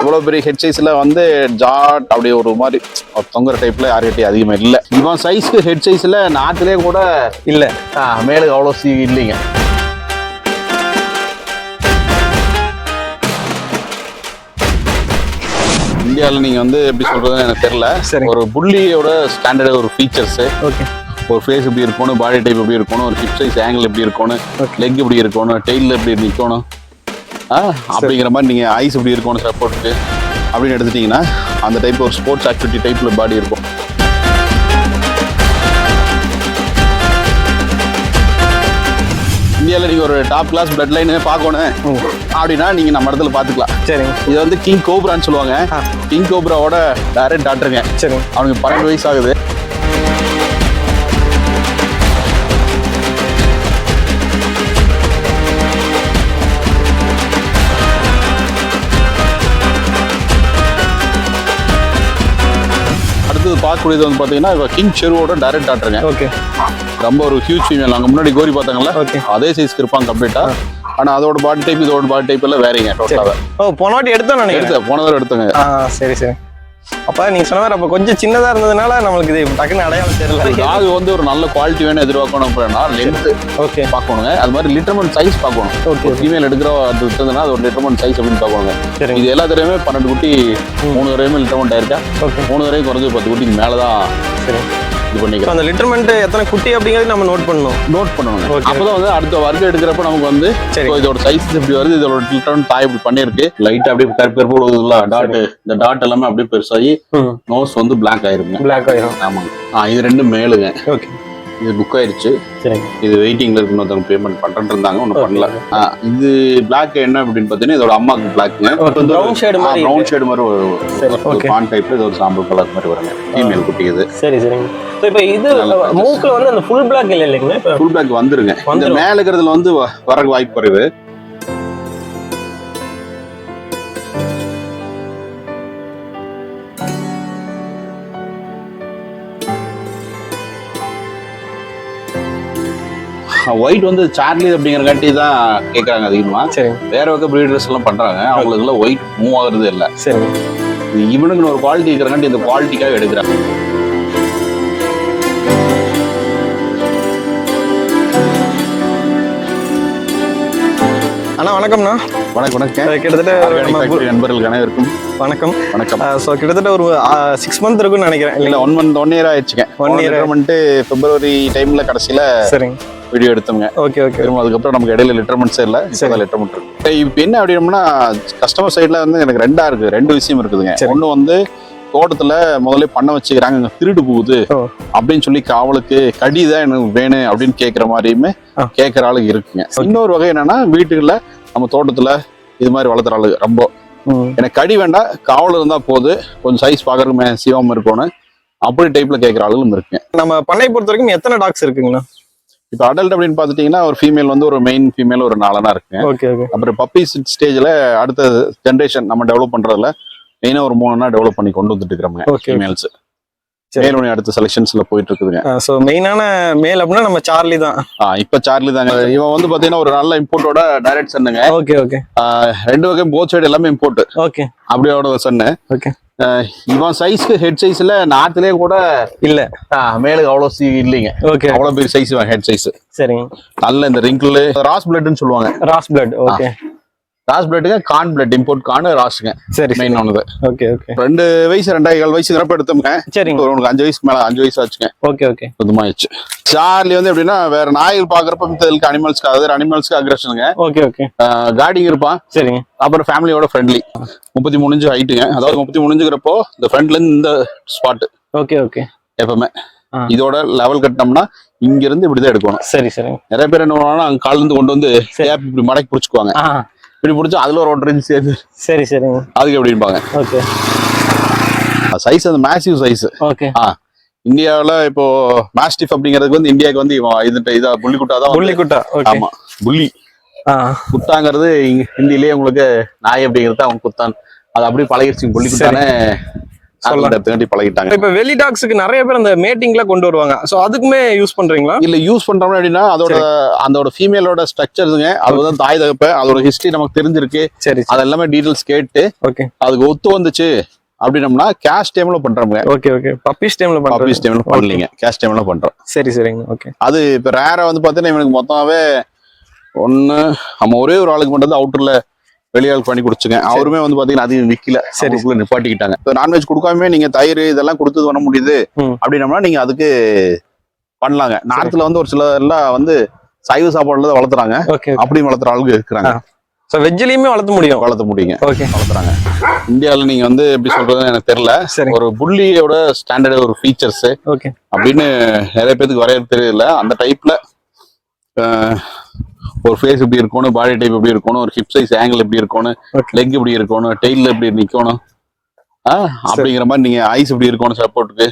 இவ்வளோ பெரிய ஹெட் சைஸ்ல வந்து ஜாட் அப்படி ஒரு மாதிரி தொங்குற டைப்ல யார்கிட்டயும் அதிகமாக இல்லை. இவன் சைஸ்க்கு ஹெட் சைஸ்ல நாட்டிலே கூட இல்லை, மேலுக்கு அவ்வளோ இல்லைங்க. இந்தியாவில் நீங்கள் வந்து எப்படி சொல்றதுன்னு எனக்கு தெரியல. ஒரு புல்லியோட ஸ்டாண்டர்ட் ஒரு ஃபீச்சர்ஸ், ஒரு ஃபேஸ் எப்படி இருக்கணும், பாடி டைப் எப்படி இருக்கணும், ஒரு ஹிப் சைஸ் ஆங்கிள் எப்படி இருக்கணும், லெக் எப்படி இருக்கணும், டெய்லில் எப்படி நிற்கணும் அப்படிங்கிற மாதிரி நீங்கள் ஐஸ் எப்படி இருக்கணும் சப்போர்ட்டுக்கு அப்படின்னு எடுத்துட்டிங்கன்னா அந்த டைப் ஒரு ஸ்போர்ட்ஸ் ஆக்டிவிட்டி டைப்பில் பாடி இருக்கும். இந்தியாவில் நீங்கள் ஒரு டாப் கிளாஸ் பிளட் லைனு பார்க்கணும் அப்படின்னா நீங்கள் நம்ம இடத்துல பார்த்துக்கலாம். சரி, இது வந்து கிங் கோப்ரான்னு சொல்லுவாங்க. கிங் கோப்ராவோட டைரக்ட் டாக்டருங்க. சரி, அவனுக்கு 12 வயசு ஆகுது. பார்க்கக்கூடியது வந்து பார்த்தீங்கன்னா இப்போ கிங் ஷெருவோட டைரக்ட் டாக்டருங்க. ஓகே, ரொம்ப ஒரு ஹியூஜ் ஃபீமேல். நாங்கள் முன்னாடி கோரி பார்த்தாங்களா, அதே சைஸ்க்கு இருப்பாங்க கம்ப்ளீட்டா. ஆனால் அதோட பாடி டைப் இதோட பாடி டைப் எல்லாம் வேறீங்க டோட்டலாக. போன வாட்டி எடுத்தோம், போன தடவை எடுத்தோங்க. சரி சரி. அப்போ நீங்கள் சொன்ன மாதிரி அப்போ கொஞ்சம் சின்னதாக இருந்ததுனால நம்மளுக்கு இது டக்குன்னு அடையாளம் தெரியல. டாக் வந்து ஒரு நல்ல குவாலிட்டி வேணும் எதிர்பார்க்கணும் அப்படின்னா லென்த்து பார்க்கணுங்க. அது மாதிரி லிட்டர்மெண்ட் சைஸ் பார்க்கணும். ஓகே, ஃபீமேல் எடுக்கிற அது இருந்ததுன்னா அது ஒரு லிட்டர்மெண்ட் சைஸ் அப்படின்னு பார்க்கணுங்க. இது எல்லா தடவையுமே 12 குட்டி 3 தடவையுமே லிட்டர்மெண்ட் ஆயிருக்கா. 3 தடவையும் குறைஞ்சு 10 குட்டிக்கு மேலே தான் இது பண்ணிக்கலாம். அந்த லிட்டர்மெண்ட் எத்தனை குட்டி அப்படிங்கிறது நம்ம நோட் பண்ணணும். அப்போதான் வந்து அடுத்த வர்க்கம் எடுக்கிறப்ப நமக்கு வந்து இதோட சைஸ் இப்படி வருது, இதோட லிட்டர்மெண்ட் தாய் இப்படி பண்ணிருக்கு. லைட்டா அப்படியே கருப்பு டாட், இந்த டாட் எல்லாமே அப்படியே பெருசாகி நோஸ் வந்து பிளாக் ஆயிரும். ஆமாங்க, இது 2 மேலுங்க. ஓகே, இது புக் ஆயிருச்சு. இது வெயிட்டிங்ல இருக்கு, ஒருத்தவங்க பேமெண்ட் பண்றேன்னு இருந்தாங்க, ஒன்றும் பண்ணல. இது பிளாக் என்ன அப்படின்னு பார்த்தீங்கன்னா இதோட அம்மாக்கு பிளாக்ங்க. ப்ரௌன் ஷேடு மாதிரி ஒரு பான் டைப்ல இது ஒரு சாம்பல் கலர் மாதிரி வருங்க. ஃபீமேல் குட்டி இது. சரி சரிங்க. இப்போ இது மூக்குல வந்து அந்த ஃபுல் பிளாக் இல்லைங்களா? ஃபுல் பிளாக் வந்துருங்க. இந்த மேல இருக்கிறதுல வந்து வர வாய்ப்பு குறைவு. ஒயிட் வந்து சார்லி அப்படிங்கிறக்காட்டி தான் கேட்குறாங்க அதிகமா. சரி, வேற வகை ப்ரீடர்ஸ் எல்லாம் பண்றாங்க, அவங்களுக்கு எல்லாம் ஒயிட் மூவ் ஆகுறது இல்லை. சரி, இவனுக்குன்னு ஒரு குவாலிட்டி இருக்கிறக்காண்டி இந்த குவாலிட்டிக்காக எடுக்கிறாங்க. அண்ணா வணக்கம்ண்ணா. வணக்கம். கிட்டத்தட்ட நண்பர்கள் அனைவருக்கும் வணக்கம். ஸோ கிட்டத்தட்ட ஒரு 6 மந்த் இருக்குன்னு நினைக்கிறேன். இல்லை 1 year ஆயிடுச்சுங்க. 1 year வந்துட்டு பிப்ரவரி டைம்ல கடைசியில சரிங்க வீடியோ எடுத்தோங்க. Okay okay. அதுக்கப்புறம் நமக்கு இடையில லிட்டர்மெண்ட்ஸே இல்லை, லிட்டர்மெண்ட் இருக்கு. இப்போ என்ன அப்படின்னா கஸ்டமர் சைட்ல வந்து எனக்கு 2 விஷயம் இருக்குதுங்க. ஒன்று வந்து தோட்டத்துல முதல்ல பண்ண வச்சுக்கிறாங்க, திருடு போகுது அப்படின்னு சொல்லி காவலுக்கு கடிதான் எனக்கு வேணும் அப்படின்னு கேட்குற மாதிரியுமே கேட்குற ஆளுங்க இருக்குங்க. இன்னொரு வகை என்னன்னா வீட்டுக்குள்ள நம்ம தோட்டத்துல இது மாதிரி வளர்த்துற ஆளுங்க ரொம்ப எனக்கு கடி வேண்டாம், காவல் இருந்தா போகுது, கொஞ்சம் சைஸ் பாக்குறதுக்கு சிவம் இருக்கணும் அப்படி டைப்ல கேட்குற ஆளுகளும் இருக்குங்க. நம்ம பண்ணை பொறுத்த வரைக்கும் எத்தனை டாக்ஸ் இருக்குங்களா? இப்போ அடல்ட் அப்படின்னு பாத்துட்டீங்கன்னா ஒரு ஃபீமேல் வந்து ஒரு மெயின் ஃபீமேல் ஒரு 4 இருக்குங்க. Okay okay. அப்புறம் பப்பி ஸ்டேஜ்ல அடுத்த ஜென்ரேஷன் நம்ம டெவலப் பண்றதுல மெயினா ஒரு 3 டெவலப் பண்ணி கொண்டு வந்துட்டு இருக்கிறோம் ஃபீமேல்ஸ். மேல் ஒன்று அடுத்த செலக்ஷன்ஸ்ல போயிட்டு இருக்குதுங்க. ஸோ மெயினான மேல் அப்படின்னா நம்ம சார்லி தான். இப்போ சார்லி தாங்க. இவன் வந்து பாத்தீங்கன்னா ஒரு நல்ல இம்போர்ட்டோட டைரக்ட் சன்னுங்க. Okay okay. 2 வகை போத் சைடு எல்லாமே இம்போர்ட். ஓகே, அப்படியோட சன்னு. ஓகே, இவன் சைஸ்க்கு ஹெட் சைஸ்ல நாட்டிலே கூட இல்ல, மேலுக்கு அவ்வளவு இல்லைங்க. ஓகே, அவ்வளவு பெரிய சைஸ் ஹெட் சைஸ். சரிங்க. நல்ல இந்த ரிங்கிள் ராஸ் பிளட்னு சொல்லுவாங்க. ராஸ் பிளட். ஓகே, ராஸ் பிளட்டுங்க, கார்ன் பிளட், இம்போர்ட் கார்ன் ராஸுங்க. சரி, மெயின் ஒன்று. Okay okay. 2 வயசு 2.25 வயசுங்கிறப்ப எடுத்தோம்ங்க. சரிங்க. உனக்கு 5 வயசுக்கு மேல 5 வயசு ஆச்சுங்க. Okay okay. சுத்தமாயிடுச்சு. சார்லி வந்து எப்படின்னா வேற நாய்கள் பாக்குறப்ப மித்ததுக்கு அனிமல்ஸ்க்கு அதாவது அனிமல்ஸ்க்கு அக்ரெஷனுங்க. Okay okay. கார்டிங் இருப்பான். சரிங்க. அப்புறம் ஃபேமிலியோட ஃப்ரெண்ட்லி. 33 இன்ச் ஹைட்டுங்க. அதாவது 33 இன்ச்சுங்கிறப்போ இந்த ஃப்ரண்ட்ல இருந்து இந்த ஸ்பாட். Okay okay. எப்பவுமே இதோட லெவல் கட்டினோம்னா இங்க இருந்து இப்படிதான் எடுக்கணும். சரி சரி. நிறைய பேர் என்ன பண்ணுவாங்கன்னா அங்க கால்ல இருந்து கொண்டு வந்து இப்படி மடக்கி பிடிச்சுக்குவாங்க. இப்படி பிடிச்சா அதுல ஒரு 1.5 இன்ச் சேர்த்து. சரி சரி. அதுக்கு எப்படி இருப்பாங்க. ஓகே. சைஸ் அந்த மேசிவ் சைஸ். ஓகே. இந்தியாவில் இப்போ மாஸ்டிஃப் அப்படிங்கிறதுக்கு வந்து இந்தியாவுக்கு வந்து இதா புள்ளி குட்டா தான். புள்ளி குட்டா. ஆமா, புள்ளி குட்டாங்கிறது ஹிந்திலேயே உங்களுக்கு நாய் அப்படிங்கிறது அவங்க குத்தான், அது அப்படியே பழகிருச்சு. புள்ளி குட்டானே பழகிட்டாங்க. இப்ப வெளி டாக்ஸுக்கு நிறைய பேர் அந்த மேட்டிங்ல கொண்டு வருவாங்க. சோ அதுக்குமே யூஸ் பண்றீங்களா? இல்ல யூஸ் பண்றோம் அப்படின்னா அதோட ஃபீமேலோட ஸ்ட்ரக்சர்ஸுங்க, அதுதான் தாய் தகப்ப, அதோட ஹிஸ்டரி நமக்கு தெரிஞ்சிருக்கு. சரி, அது எல்லாமே டீடைல்ஸ் கேட்டு அதுக்கு ஒத்து வந்துச்சு அப்படின்னம்னா கேஷ் டைம்ல பண்றோங்க. Okay okay. பப்பீஸ் டைம்ல பண்ணலீங்க, கேஷ் டைம்ல பண்றோம். சரி சரிங்க. ஓகே. அது இப்ப ரேரா வந்து பாத்தீங்கன்னா இவனுக்கு மொத்தமாவே நம்ம ஒரே ஒரு ஆளுக்கு மட்டும் தான் அவுட்டர்ல வெளியாள் பண்ணி குடிச்சுங்க. அவருமே வந்து பாத்தீங்கன்னா அதிகம் விக்கல, சரிக்குள்ள நிப்பாட்டிக்கிட்டாங்க. நான்வெஜ் கொடுக்காம நீங்க தயிர் இதெல்லாம் கொடுத்து பண்ண முடியுது அப்படின்னம்னா நீங்க அதுக்கு பண்ணலாங்க. நார்த்ல வந்து ஒரு சில எல்லாம் வந்து சைவ சாப்பாடுல தான் வளர்த்துறாங்க, அப்படி வளர்த்துற ஆளுக்கு இருக்கிறாங்க. வெஜ்லயுமே வளர்த்த முடியுங்க. வளர்த்துறாங்க. இந்தியாவில நீங்க வந்து எப்படி சொல்றதுன்னு எனக்கு தெரியல. ஒரு புள்ளியோட ஸ்டாண்டர்ட் ஒரு ஃபீச்சர்ஸ் அப்படின்னு நிறைய பேருக்கு வரையறது தெரியல. அந்த டைப்ல ஒரு ஃபேஸ் எப்படி இருக்கணும், பாடி டைப் எப்படி இருக்கணும், ஒரு ஹிப் சைஸ் ஆங்கிள் எப்படி இருக்கணும், லெக் எப்படி இருக்கணும், டெய்ல எப்படி நிக்கணும், அப்படிங்கிற மாதிரி நீங்க ஐஸ் எப்படி இருக்கணும் சப்போர்ட்டுக்கு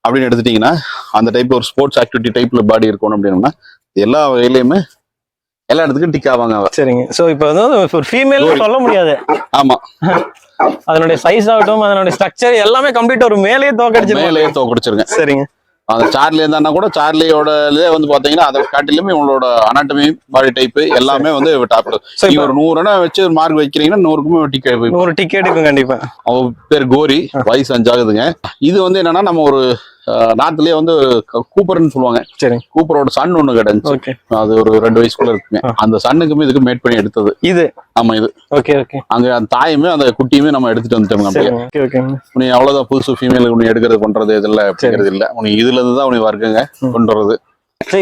அப்படின்னு எடுத்துட்டீங்கன்னா அந்த டைப்ல ஒரு ஸ்போர்ட்ஸ் ஆக்டிவிட்டி டைப்ல பாடி இருக்கணும் அப்படின்னா எல்லா வகையிலுமே எல்லா இடத்துக்கும் டிக் ஆவாங்க. சரிங்க. சோ இப்போ வந்து ஒரு ஃபீமேல் சொல்ல முடியாது. ஆமா, அதனுடைய சைஸ் ஆகட்டும், அதனுடைய ஸ்ட்ரக்சர் எல்லாமே கம்ப்ளீட்டா ஒரு மேலேயே தோக்கடிச்சிருங்க. சரிங்க. அந்த சார்லி இருந்தா கூட சார்லியோட வந்து பாத்தீங்கன்னா அதை காட்டிலுமே இவங்களோட அனாட்டமி பாடி டைப் எல்லாமே வந்து டாப்ல. நீங்க ஒரு 100 ரூபா வச்சு ஒரு மார்க் வைக்கிறீங்கன்னா 100க்குமே டிக்கெட் இருக்கும் கண்டிப்பா. அவ பேர் கோரி, வயசு 5 ஆகுதுங்க. இது வந்து என்னன்னா நம்ம ஒரு நார்த்லயே வந்து கூப்பர்னு சொல்லுவாங்க. சரி. கூப்பரோட சன் ஒண்ணு கிடைச்சு, அது ஒரு 2 வயசுக்குள்ள இருக்குங்க. அந்த சன்னுக்குமே இதுக்கு மேட் பண்ணி எடுத்தது இது. ஆமா இது. Okay okay. அங்க அந்த தாயுமே அந்த குட்டியுமே நம்ம எடுத்துட்டு வந்துட்டோம். அப்படியே நீ அவ்வளவுதான் புதுசு ஃபீமேல் உன்னை எடுக்கிறது பண்றது இதெல்லாம் அப்படிங்கிறது இல்ல. உனக்கு இதுல இருந்து தான் உனக்கு வர்க்குங்க கொண்டு வர்றது.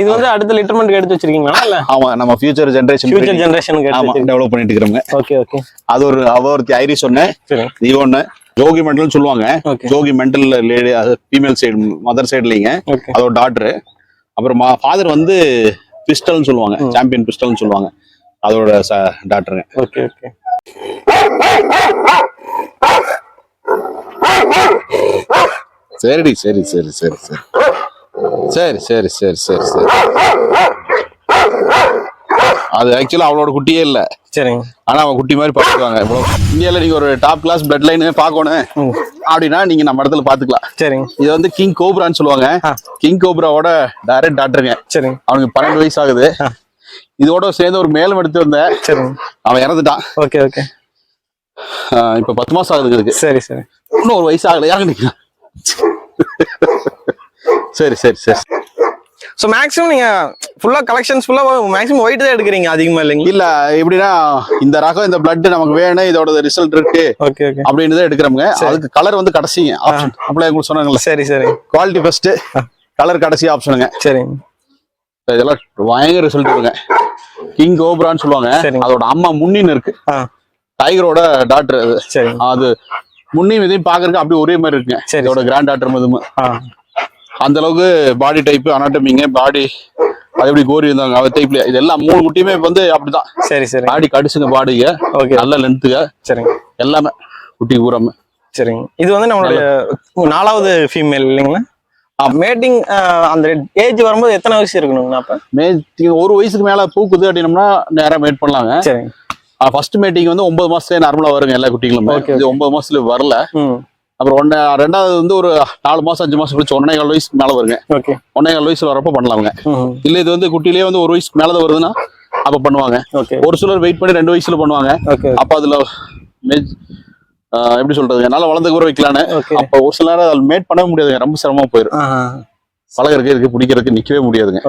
இது வந்து அடுத்த லிட்டர்மென்ட் எடுத்து வச்சிருக்கீங்களா? இல்ல ஆமா, நம்ம ஃபியூச்சர் ஜெனரேஷனுக்கு ஆமா டெவலப் பண்ணிட்டு இருக்கோங்க. Okay okay. அது ஒரு ஒருத்தி ஐரிஸ் சொன்னேன், இது ஒண்ணு ஜோகி மெண்டல் சொல்லுவாங்க. ஜோகி மெண்டல் லேடி, அது ஃபீமேல் சைடு, மதர் சைடுலீங்க, அதோட டாக்டர். அப்புறம் ஃபாதர் வந்து பிஸ்டல்னு சொல்லுவாங்க, சாம்பியன் பிஸ்டல்னு சொல்லுவாங்க, அதோட டாக்டருங்க. Okay okay. சரிடி, சரி சரி சரி சரி சரி சரி சரி சரி சரி. அது ஆக்சுவலா அவளோட குட்டியே இல்ல. சரிங்க. ஆனா அவன் குட்டி மாதிரி பாத்துக்குவாங்க. இந்தியால நீங்க ஒரு டாப் கிளாஸ் பிளட் லைன் பாக்கணும் அப்படின்னா நீங்க நம்ம இடத்துல பாத்துக்கலாம். சரிங்க. இது வந்து கிங் கோப்ரான்னு சொல்லுவாங்க. கிங் கோப்ராவோட டைரக்ட் டாக்டருங்க. சரிங்க. அவனுக்கு 12 வயசு ஆகுது. இதோட சேர்ந்து ஒரு மேலும் எடுத்து வந்தேன். சரிங்க. அவன் இறந்துட்டான். Okay okay. இப்ப 10 மாசம் ஆகுது இதுக்கு. சரி சரி. இன்னும் ஒரு வயசு ஆகல. யாருங்க? சரி சரி சரி. சோ மேக்ஸிமம் நீங்க ஃபுல்லா கலெக்ஷன்ஸ் ஃபுல்லா மேக்ஸிமம் ஒயிட் தான் எடுக்கிறீங்க அதிகமா இல்லைங்க? இல்ல, எப்படின்னா இந்த ரகம் இந்த பிளட் நமக்கு வேணும், இதோட ரிசல்ட் இருக்கு அப்படின்னு தான் எடுக்கிறோம்ங்க. அதுக்கு கலர் வந்து கடைசிங்க ஆப்ஷன். அப்படியே உங்களுக்கு சொன்னாங்கல்ல. சரி சரி. குவாலிட்டி ஃபர்ஸ்ட், கலர் கடைசி ஆப்ஷனுங்க. சரிங்க. இதெல்லாம் பயங்கர ரிசல்ட் இருக்குங்க. கிங் கோப்ரான்னு சொல்லுவாங்க. அதோட அம்மா முன்னின்னு இருக்கு, டைகரோட டாக்டர் அது. சரி. அது முன்னியும் இதையும் பாக்குறதுக்கு அப்படி ஒரே மாதிரி இருக்குங்க. இதோட கிராண்ட் டாக்டர் மதுமே அந்த அளவுக்கு பாடி டைப், அனாட்டமிங்க, பாடி அது எப்படி கோரி இருந்தாங்க அவ டைப்ல. இதெல்லாம் 3 குட்டியுமே வந்து அப்படிதான். சரி சரி. பாடி கடிச்சுங்க, பாடிங்க நல்ல லென்த்துங்க. சரிங்க. எல்லாமே குட்டி பூராம. சரிங்க. இது வந்து நம்மளுடைய 4வது ஃபீமேல் இல்லைங்களா? மேட்டிங் அந்த ஏஜ் வரும்போது எத்தனை வயசு இருக்கணுங்கண்ணா? அப்ப மேட்டிங் 1 வயசுக்கு மேல பூக்குது அப்படின்னம்னா நேரா மேட் பண்ணலாங்க. சரிங்க. ஃபர்ஸ்ட் மேட்டிங் வந்து 9 மாசத்துல நார்மலா வருங்க எல்லா குட்டிகளும். இது 9 மாசத்துல வரல. அப்புறம் ரெண்டாவது வந்து ஒரு 4 மாசம் 5 மாசம் கழிச்சு 1.25 வயசுக்கு மேல வருங்க. 1.25 வயசுல வரப்ப பண்ணலாங்க. இல்ல இது வந்து குட்டிலேயே வந்து 1 வயசுக்கு மேலதான் வருதுன்னா அப்ப பண்ணுவாங்க. ஒரு சிலர் வெயிட் பண்ணி 2 வயசுல பண்ணுவாங்க. அப்ப அதுல எப்படி சொல்றது, நல்லா வளர்ந்து கூட வைக்கலான்னு. அப்ப ஒரு சில நேரம் அதில் மேட் பண்ணவே முடியாதுங்க, ரொம்ப சிரமமா போயிடும். பழகிறதுக்கு இருக்கு, பிடிக்கிறதுக்கு நிக்கவே முடியாதுங்க.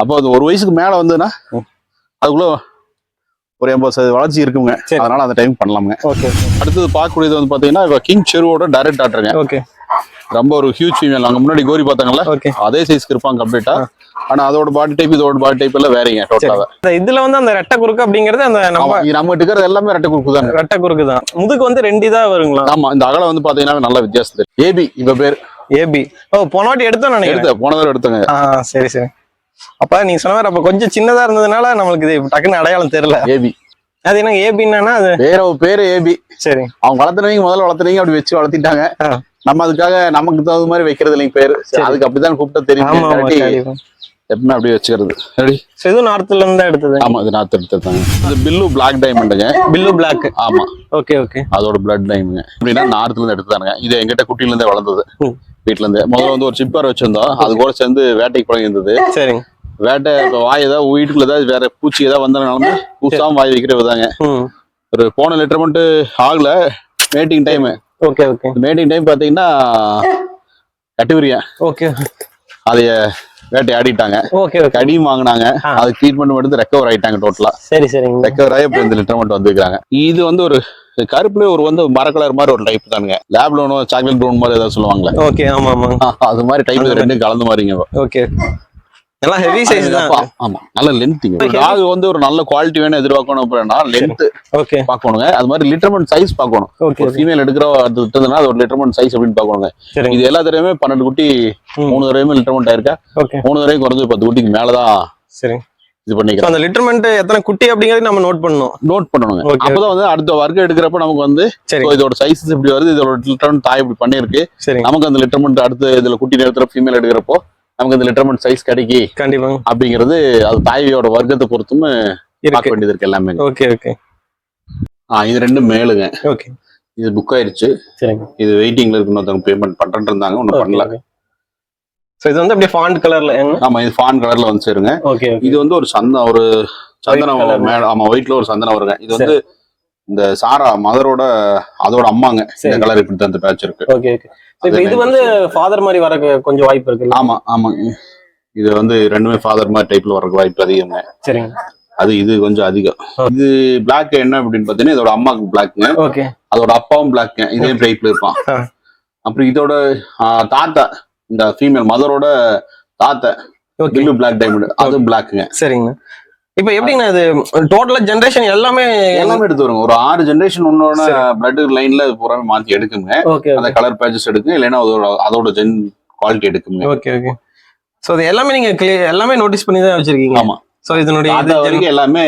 அப்போ அது 1 வயசுக்கு மேல வந்துன்னா அதுக்குள்ள ஒரு 80% வளர்ச்சி இருக்குங்க. அதனால அந்த டைம் பண்ணலாமுங்க. அடுத்தது பார்க்கக்கூடியது வந்து பாத்தீங்கன்னா கிங் ஷெருவோட டைரக்ட் டாக்டருங்க. ரொம்ப ஒரு ஹியூஜ் ஃபீமேல். நாங்க முன்னாடி கோரி பார்த்தாங்கல்ல, அதே சைஸ்க்கு இருப்பாங்க கம்ப்ளீட்டா. ஆனா அதோட பாடி டைப் இதோட பாடி டைப் எல்லாம் வேறீங்க டோட்டலா. இதுல வந்து அந்த ரெட்டை குறுக்கு அப்படிங்கறது அந்த நம்ம இருக்கிறது எல்லாமே ரெட்டை குறுக்கு தான். ரெட்டை குறுக்கு தான். முதுக்கு வந்து 2 தான் வருங்களா? ஆமா. இந்த அகலம் வந்து பாத்தீங்கன்னா நல்ல வித்தியாசம். ஏபி இவ பேர். ஏபி. போன வாட்டி எடுத்தோம் நினைக்கிறேன். போன தடவை எடுத்தோங்க. சரி சரி. அப்ப நீங்க சொன்ன மாதிரி அப்ப கொஞ்சம் சின்னதா இருந்ததுனால நம்மளுக்கு இது டக்குன்னு அடையாளம் தெரியல. ஏபி அது என்ன ஏபின்னா அது வேற பேரு ஏபி. சரி. அவங்க வளர்த்துனவங்க முதல்ல வளர்த்துனீங்க, அப்படி வச்சு வளர்த்திட்டாங்க. நம்ம அதுக்காக நமக்கு தகுந்த மாதிரி வைக்கிறது இல்லைங்க பேரு. அதுக்கு அப்படிதான் கூப்பிட்டா தெரியும். எப்பவுமே அப்படியே வச்சுக்கிறது. ரெடி. இது நார்த்ல இருந்து தான் எடுத்தது. ஆமா, இது நார்த் எடுத்ததாங்க. இது பில்லு பிளாக் டைமண்டுங்க. பில்லு பிளாக். ஆமா. Okay okay. அதோட பிளட் டைமுங்க. அப்படின்னா நார்த்ல இருந்து எடுத்ததானுங்க. இது எங்கிட்ட குட்டில இருந்தே வளர்ந்தது. வீட்டுல இருந்து முதல்ல வந்து ஒரு சிப்பர் வச்சிருந்தோம். அது கூட சேர்ந்து வேட்டைக்கு பழகி இருந்தது. சரிங்க. வேட்டை இப்போ வாய் ஏதாவது வீட்டுக்குள்ள ஏதாவது வேற பூச்சி ஏதாவது வந்தனாலுமே பூசாம வாய் வைக்கிறதாங்க. ஒரு போன லிட்டர் மட்டும் ஆகல matting time. Okay okay. Matting time பாத்தீங்கன்னா கட்டுவிரியா. ஓகே. அதைய வேட்டை ஆடிட்டாங்க. Okay okay. கடியும் வாங்கினாங்க. அது ட்ரீட்மெண்ட் எடுத்து ரெக்கவர் ஆயிட்டாங்க டோட்டலா. சரி சரிங்க. ரெக்கவர் ஆகி இப்போ இந்த லிட்டர் மட்டும் வந்துருக்காங்க. இது வந்து ஒரு கருப்புல ஒரு வந்து மர கலர் மாதிரி ஒரு டைப் தானுங்க. லேப்ல ஒன்றும் சாக்லேட் ப்ரௌன் மாதிரி ஏதாவது சொல்லுவாங்களே. ஓகே. ஆமா ஆமா. அது மாதிரி டைப் ரெண்டும் கலந்து மாதிரிங்க. ஓகே. நல்லா ஹெவி சைஸ் தான். ஆமா, நல்ல லென்த்ங்க. டாக் வந்து ஒரு நல்ல குவாலிட்டி வேணும் எதிர்பார்க்கணும் அப்படின்னா லென்த் ஓகே பார்க்கணுங்க. அது மாதிரி லிட்டர்மெண்ட் சைஸ் பார்க்கணும். ஒரு ஃபீமேல் எடுக்கிற அது விட்டதுன்னா அது ஒரு லிட்டர்மெண்ட் சைஸ் அப்படின்னு பார்க்கணுங்க. இது எல்லா தடவையுமே 12 குட்டி 3 தடவையுமே லிட்டர்மெண்ட் ஆயிருக்கா. 3 தடவை குறைஞ்சு 10 குட்டிக்கு மேலதான். சரி, இது பண்ணிக்கலாம். அந்த லிட்டர்மெண்ட் எத்தனை குட்டி அப்படிங்கறது நம்ம நோட் பண்ணணுங்க. அப்பதான் வந்து அடுத்த வர்க்கம் எடுக்கிறப்ப நமக்கு வந்து இதோட சைஸ் இப்படி வருது, இதோட லிட்டர்மெண்ட் தாய் இப்படி பண்ணிருக்கு. நமக்கு அந்த லிட்டர்மெண்ட் அடுத்து இதுல குட்டி நேரத்துல ஃபீமேல் எடுக்கிறப்போ நமக்கு அந்த லிட்டர்மெண்ட் சைஸ் கிடைக்கி கண்டிப்பா அப்படிங்கிறது அது தாயோட வர்க்கத்தை பொறுத்தும் பார்க்க வேண்டியது இருக்கு எல்லாமே. Okay okay. இது ரெண்டும் மேலுங்க. ஓகே. இது புக் ஆயிருச்சு. இது வெயிட்டிங்ல இருக்கு. இன்னொருத்தவங்க பேமெண்ட் பண்றேன்னு இருந்தாங்க, ஒன்னும் பண்ணல. சோ இது வந்து அப்படியே ஃபாண்ட் கலர்ல. ஆமா, இது ஃபாண்ட் கலர்ல வந்து சேருங்க. ஓகே. இது வந்து ஒரு சந்தனம் மேல. ஆமா, ஒயிட்ல ஒரு சந்தனம் வருங்க. இது வந்து இந்த சாரா மதரோட அதோட அம்மாங்க. இந்த கலர் இப்படி தான் இந்த பேட்ச் இருக்கு. Okay okay. இது வந்து ஃபாதர் மாதிரி வர கொஞ்சம் வாய்ப்பு இருக்கு. ஆமா ஆமாங்க. இது வந்து ரெண்டுமே ஃபாதர் மாதிரி டைப்ல வர வாய்ப்பு அதிகங்க. சரிங்க. இது கொஞ்சம் அதிகம். இது பிளாக் என்ன அப்படின்னு பாத்தீங்கன்னா இதோட அம்மாக்கு பிளாக்ங்க. ஓகே. அதோட அப்பாவும் பிளாக்ங்க. இதே டைப்ல இருப்பான். அப்புறம் இதோட தாத்தா, இந்த ஃபீமேல் மதரோட தாத்தா பில்லு பிளாக் டைமண்ட், அது பிளாக்ங்க. சரிங்க. இப்ப எப்படின்னா இது டோட்டலா ஜெனரேஷன் எல்லாமே எடுத்து வருங்க. ஒரு 6 ஜெனரேஷன் ஒன்னோட பிளட் லைன்ல பூராமே மாத்தி எடுக்குங்க. அந்த கலர் பேச்சஸ் எடுக்குங்க, இல்லைன்னா அதோட ஜென் குவாலிட்டி எடுக்குங்க. Okay okay. சோ இது எல்லாமே நீங்க எல்லாமே நோட்டீஸ் பண்ணி தான் வச்சிருக்கீங்க. ஆமா. சோ இதனுடைய வரைக்கும் எல்லாமே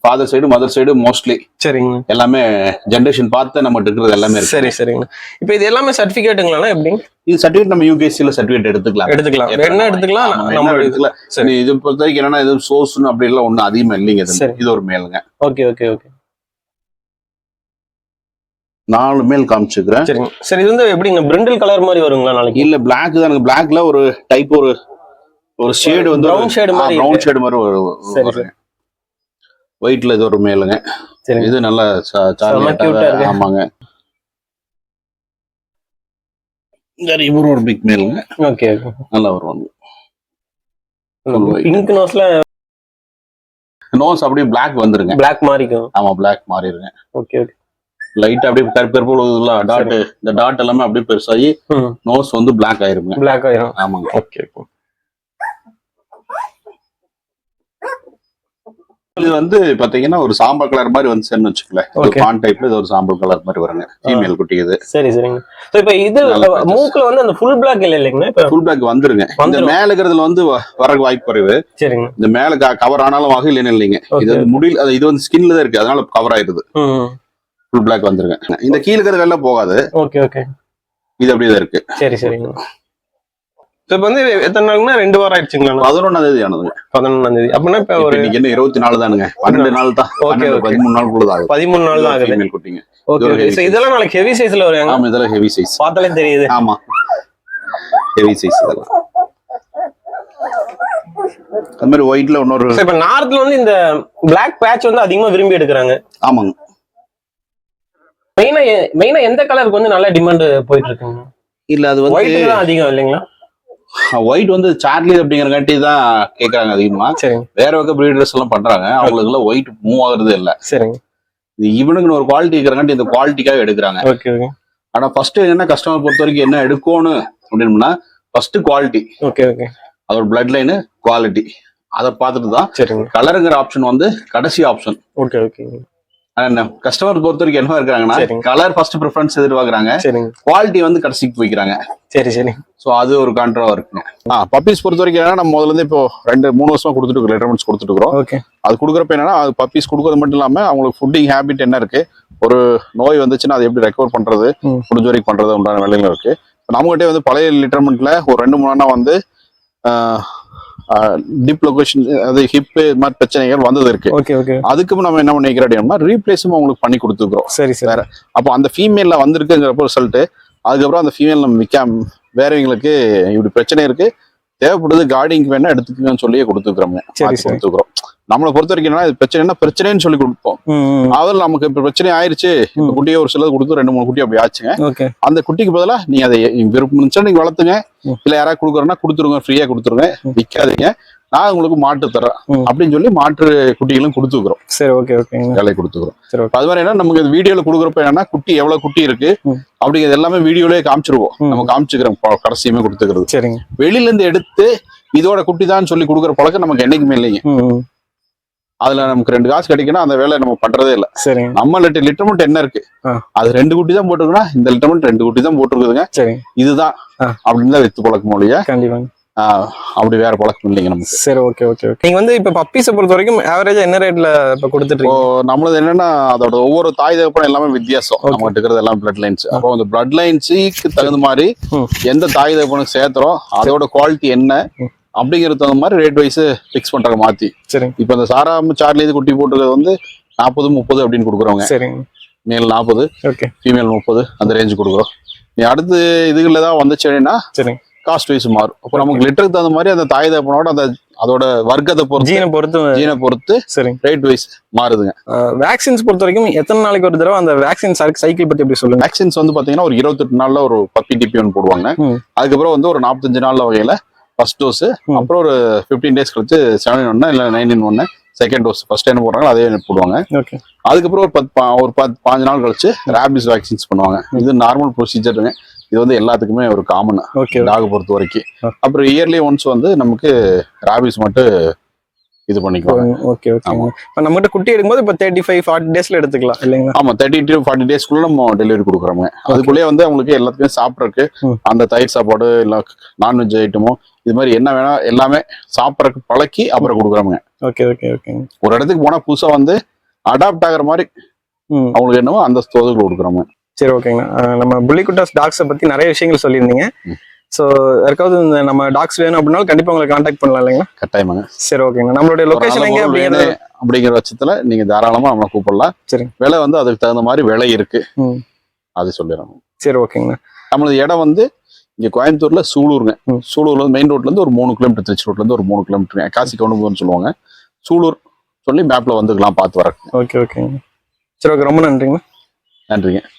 father side mother side mostly சரிங்க எல்லாமே ஜெனரேஷன் பார்த்து நம்ம எடுக்கிறது எல்லாமே இருக்கு. சரி சரிங்க. இப்போ இது எல்லாமே சர்டிபிகேட்டுங்களா எப்படி? இது சர்டிபிகேட் நம்ம யூகேசில சர்டிபிகேட் எடுத்துக்கலாம் என்ன எடுத்துக்கலாம் நம்ம எடுத்துக்கலாம். சரி, இது பொறுத்த வரைக்கும் என்னன்னா இது சோர்ஸ்னு அப்படி எல்லாம் ஒன்றும் அதிகமா இல்லைங்க. இது ஒரு மேலுங்க. Okay okay okay. 4 மேல் காமிச்சுக்கிறேன். சரிங்க. சரி, இது வந்து எப்படிங்க பிரிண்டில் கலர் மாதிரி வருங்களா நாளைக்கு? இல்ல பிளாக் தானுங்க. பிளாக்ல ஒரு டைப் ஒரு ஷேடு வந்து ப்ரௌன் ஷேடு மாதிரி வரும். ஒயிட்ல இது ஒரு மேலுங்க. இது நல்ல ஆமாங்க. இவரும் ஒரு பிக் மேலுங்க. ஓகே நல்லா வருவாங்க. பிங்க் நோஸ் அப்படியே பிளாக் வந்துருங்க. பிளாக் மாறிக்கும். ஆமா, பிளாக் மாறிடுங்க. Okay okay. லைட் அப்படியே கருப்பு டாட், இந்த டாட் எல்லாமே அப்படியே பெருசாகி நோஸ் வந்து பிளாக் ஆயிருங்க. பிளாக் ஆயிரும். ஆமாங்க. Okay okay. இது வந்து பாத்தீங்கன்னா ஒரு சாம்பல் கலர் மாதிரி வந்து சேர்ந்து வச்சுக்கல. பான் டைப்ல இது ஒரு சாம்பல் கலர் மாதிரி வருங்க. ஃபீமேல் குட்டி இது. சரி சரிங்க. சோ இப்போ இது மூக்குல வந்து அந்த ஃபுல் பிளாக் இல்லைங்க. இப்போ ஃபுல் பிளாக் வந்துருங்க. இந்த மேல இருக்கிறதுல வந்து வர வாய்ப்பு குறைவு. சரிங்க. இந்த மேல கவர் ஆனாலும் ஆகும், இல்லைங்க. இது வந்து முடியல, இது வந்து ஸ்கின்ல தான் இருக்கு, அதனால கவர் ஆயிருது. ஃபுல் பிளாக் வந்துருங்க. இந்த கீழ இருக்கிறது எல்லாம் போகாது. Okay okay. இது அப்படியே தான் இருக்கு. சரி சரிங்க. இப்ப வந்து எத்தனை நாளுன்னா 2 வாரம் ஆயிடுச்சுங்களா? 11ஆம் தேதி ஆனதுங்க. 11ஆம் தேதி. அப்படின்னா இப்ப ஒரு என்ன 24 தானுங்க. 12 நாள் தான். 13 நாள் தான். 13 நாள் தான் ஆகுது. குட்டிங்க. ஓகே. சோ இதெல்லாம் நாளைக்கு ஹெவி சைஸ்ல வருங்க. ஆமா, இதெல்லாம் ஹெவி சைஸ். பார்த்தாலே தெரியுது. ஆமா, ஹெவி சைஸ் இதெல்லாம். அந்த மாதிரி ஒயிட்ல இன்னொரு. இப்ப நார்த்ல வந்து இந்த பிளாக் பேட்ச் வந்து அதிகமா விரும்பி எடுக்கிறாங்க. ஆமாங்க. மெயினா எந்த கலருக்கு வந்து நல்ல டிமாண்ட் போயிட்டு இருக்குங்க? இல்ல, அது வந்து ஒயிட் தான் அதிகம் இல்லைங்களா? ஒயிட் வந்து சார்லி அப்படிங்கறங்காட்டி தான் கேக்குறாங்க அதிகமா. வேற வகை பிரீடர்ஸ் எல்லாம் பண்றாங்க, அவங்களுக்கு எல்லாம் ஒயிட் மூவ் ஆகுறது இல்ல. சரிங்க. இவனுக்கு ஒரு குவாலிட்டி இருக்கிறங்காட்டி இந்த குவாலிட்டிக்காக எடுக்கிறாங்க. ஆனா ஃபர்ஸ்ட் என்ன கஸ்டமர் பொறுத்த வரைக்கும் என்ன எடுக்கணும் அப்படின்னா ஃபர்ஸ்ட் குவாலிட்டி. Okay okay. அதோட பிளட் லைனு குவாலிட்டி அதை பார்த்துட்டு தான் கலருங்கிற ஆப்ஷன் வந்து கடைசி ஆப்ஷன். Okay okay. கஸ்டமர் பொறுத்த வரைக்கும் என்ன இருக்காங்கன்னா கலர் ஃபர்ஸ்ட் ப்ரிஃபரன்ஸ் எதிர்பார்க்கறாங்க, குவாலிட்டி வந்து கடைசிக்கு போய்க்கிறாங்க. சரி சரி. சோ அது ஒரு கான்ட்ராவா இருக்குங்க. பப்பீஸ் பொறுத்த வரைக்கும் என்னன்னா நம்ம முதல்ல இருந்து இப்போ 2-3 வருஷமா கொடுத்துட்டு இருக்கோம், லிட்டர்மெண்ட்ஸ் கொடுத்துட்டு இருக்கோம். அது கொடுக்குறப்ப என்னன்னா அது பப்பீஸ் கொடுக்கறது மட்டும் இல்லாம அவங்களுக்கு ஃபுட்டிங் ஹேபிட் என்ன இருக்கு, ஒரு நோய் வந்துச்சுன்னா அதை எப்படி ரெக்கவர் பண்றது, முடிஞ்ச வரைக்கும் பண்றது உண்டான வேலைகள் இருக்கு. நம்மகிட்டே வந்து பழைய லிட்டர்மெண்ட்ல ஒரு 2-3 நாளா வந்து டிப் லொகேஷன், அது ஹிப் மாதிரி பிரச்சனைகள் வந்தது இருக்கு. Okay okay. அதுக்கு நம்ம என்ன பண்ணிக்கிறோம் அப்படின்னா ரீப்ளேஸும் அவங்களுக்கு பண்ணி கொடுத்துக்கிறோம். சரி சரி. வேற அப்போ அந்த ஃபீமேல்ல வந்திருக்குங்கிறப்போ ரிசல்ட், அதுக்கப்புறம் அந்த ஃபீமேல் நம்ம விற்காம வேறவங்களுக்கு இப்படி பிரச்சனை இருக்கு, தேவைப்படுது கார்டிங்க்கு வேணா எடுத்துக்கன்னு சொல்லியே கொடுத்துக்கிறோம். கொடுத்துக்கிறோம். நம்மளை பொறுத்த வரைக்கும் என்னன்னா இது பிரச்சனைன்னு சொல்லி கொடுப்போம். அதில் நமக்கு இப்ப பிரச்சனை ஆயிருச்சு, இப்ப குட்டியை ஒரு சிலது கொடுத்து 2-3 குட்டி அப்படி ஆச்சுங்க. அந்த குட்டிக்கு பதிலா நீங்க அதை விருப்பம் இருந்துச்சா நீங்க வளர்த்துங்க, இல்ல யாராவது கொடுக்குறோன்னா கொடுத்துருங்க, ஃப்ரீயா கொடுத்துருங்க, விற்காதீங்க, நான் உங்களுக்கு மாட்டு தரேன் அப்படின்னு சொல்லி மாற்று குட்டிகளும் கொடுத்துக்கிறோம். சரி ஓகே ஓகே. வேலை கொடுத்துக்கிறோம். அது மாதிரி என்ன நமக்கு வீடியோல கொடுக்குறப்ப என்னன்னா குட்டி எவ்வளவு குட்டி இருக்கு அப்படிங்கிறது எல்லாமே வீடியோலயே காமிச்சிருவோம். நம்ம காமிச்சுக்கிறோம், கடைசியுமே கொடுத்துக்கிறது. சரிங்க. வெளியில இருந்து எடுத்து இதோட குட்டி தான் சொல்லி கொடுக்குற பழக்கம் நமக்கு என்னைக்குமே இல்லைங்க. அதுல நமக்கு 2 காசு கிடைக்கணும், அந்த வேலை நம்ம பண்றதே இல்ல. நம்ம லிட்டர்மெண்ட் என்ன இருக்கு, அது 2 குட்டி தான் போட்டுருக்குன்னா இந்த லிட்டர்மெண்ட் 2 குட்டி தான் போட்டுருக்குதுங்க, இதுதான் அப்படின்னு தான் வித்து பழக்கம் இல்லையா. கண்டிப்பா. அப்படி வேற பழக்கம் இல்லைங்க நமக்கு. சரி ஓகே ஓகே ஓகே. நீங்க வந்து இப்ப பப்பீஸை பொறுத்த வரைக்கும் ஆவரேஜா என்ன ரேட்ல இப்ப கொடுத்துட்டு இருக்கீங்க? நம்மளது என்னன்னா அதோட ஒவ்வொரு தாய் தகப்பனும் எல்லாமே வித்தியாசம். நம்ம இருக்கிறது எல்லாம் பிளட் லைன்ஸ். அப்போ அந்த பிளட் லைன்ஸுக்கு தகுந்த மாதிரி எந்த தாய் தகப்பனுக்கு சேர்த்துறோம், அதோட குவாலிட்டி என்ன அப்படிங்கிறது தகுந்த மாதிரி ரேட் வைஸ் ஃபிக்ஸ் பண்றாங்க மாத்தி. சரி. இப்ப இந்த சாராம் சார்லி குட்டி போட்டுக்கிறது வந்து 40-30 அப்படின்னு கொடுக்குறவங்க. சரி. மேல் 40, ஓகே, ஃபீமேல் 30 அந்த ரேஞ்சு கொடுக்குறோம். நீ அடுத்து இதுல தான் வந்துச்சு அப்படின்னா சரி காஸ்ட் வைஸ் மாறும். அப்போ நமக்கு லிட்டருக்கு தகுந்த மாதிரி அந்த தாய் தகப்பனோட அந்த அதோட வர்க்கத்தை பொறுத்து ஜீனை பொறுத்து சரி ரேட் வைஸ் மாறுதுங்க. வேக்சின்ஸ் பொறுத்த வரைக்கும் எத்தனை நாளைக்கு ஒரு தடவை அந்த வேக்சின் சைக்கிள் பத்தி எப்படி சொல்லுங்க? வேக்சின்ஸ் வந்து பாத்தீங்கன்னா ஒரு 28 நாள்ல ஒரு பப்பி டிபி ஒன்று போடுவாங்க. அதுக்கப்புறம் வந்து ஒரு 45 நாள்ல வகையில ஃபர்ஸ்ட் டோஸ், அப்புறம் ஒரு 15 டேஸ் கழிச்சு 7 இல்ல 9 செகண்ட் டோஸ். ஃபர்ஸ்ட் என்ன போடுறாங்க அதே போடுவாங்க. அதுக்கப்புறம் ஒரு 15 நாள் கழிச்சு ரேபிஸ் வேக்சின்ஸ் பண்ணுவாங்க. இது நார்மல் ப்ரொசீஜருங்க. இது வந்து எல்லாத்துக்குமே ஒரு காமன் டாக் பொறுத்த வரைக்கும். அப்புறம் இயர்லி ஒன்ஸ் வந்து நமக்கு ராபிஸ் மட்டும் இது பண்ணிக்குவாங்க. Okay okay. நம்மகிட்ட குட்டி எடுக்கும்போது இப்போ 35-40 டேஸ்ல எடுத்துக்கலாம் இல்லைங்களா? ஆமா, 30 to 40 டேஸ்க்குள்ள நம்ம டெலிவரி கொடுக்குறோங்க. அதுக்குள்ளேயே வந்து அவங்களுக்கு எல்லாத்துக்குமே சாப்பிட்றதுக்கு அந்த தயிர் சாப்பாடு இல்லை நான்வெஜ் ஐட்டமோ இது மாதிரி என்ன வேணா எல்லாமே சாப்பிட்றதுக்கு பழக்கி அப்புறம் கொடுக்குறோங்க. Okay okay okay. ஒரு இடத்துக்கு போனா புதுசா வந்து அடாப்ட் ஆகுற மாதிரி அவங்களுக்கு என்னவோ அந்த தோதுகள் கொடுக்குறோங்க. சரி ஓகேங்கண்ணா. நம்ம புள்ளிக்குட்டாஸ் டாக்ஸை பத்தி நிறைய விஷயங்கள் சொல்லியிருந்தீங்க. ஸோ யாருக்காவது இந்த நம்ம டாக்ஸ் வேணும் அப்படின்னாலும் கண்டிப்பா உங்களை கான்டாக்ட் பண்ணலாம் இல்லைங்களா? கட்டாயமாங்க. சரி ஓகேங்கண்ணா. நம்மளுடைய லொகேஷன் எங்க அப்படிங்கிற பட்சத்துல நீங்க தாராளமா நம்மளை கூப்பிடலாம். சரி. விலை வந்து அதுக்கு தகுந்த மாதிரி விலை இருக்கு, அது சொல்லிடுறோம். சரி ஓகேங்கண்ணா. நம்மளது இடம் வந்து இங்க கோயம்புத்தூர்ல சூலூருங்க. சூலூர்ல மெயின் ரோட்ல இருந்து ஒரு 3 கிலோமீட்டர், திருச்சி ரோட்ல இருந்து ஒரு 3 கிலோமீட்டர், காசி கவுண்டபுரம்னு சொல்லுவாங்க. சூலூர் சொல்லி மேப்ல வந்துக்கலாம், பார்த்து வர. ஓகே ஓகேங்க. சரி ஓகே, ரொம்ப நன்றிங்கண்ணா. நன்றிங்க.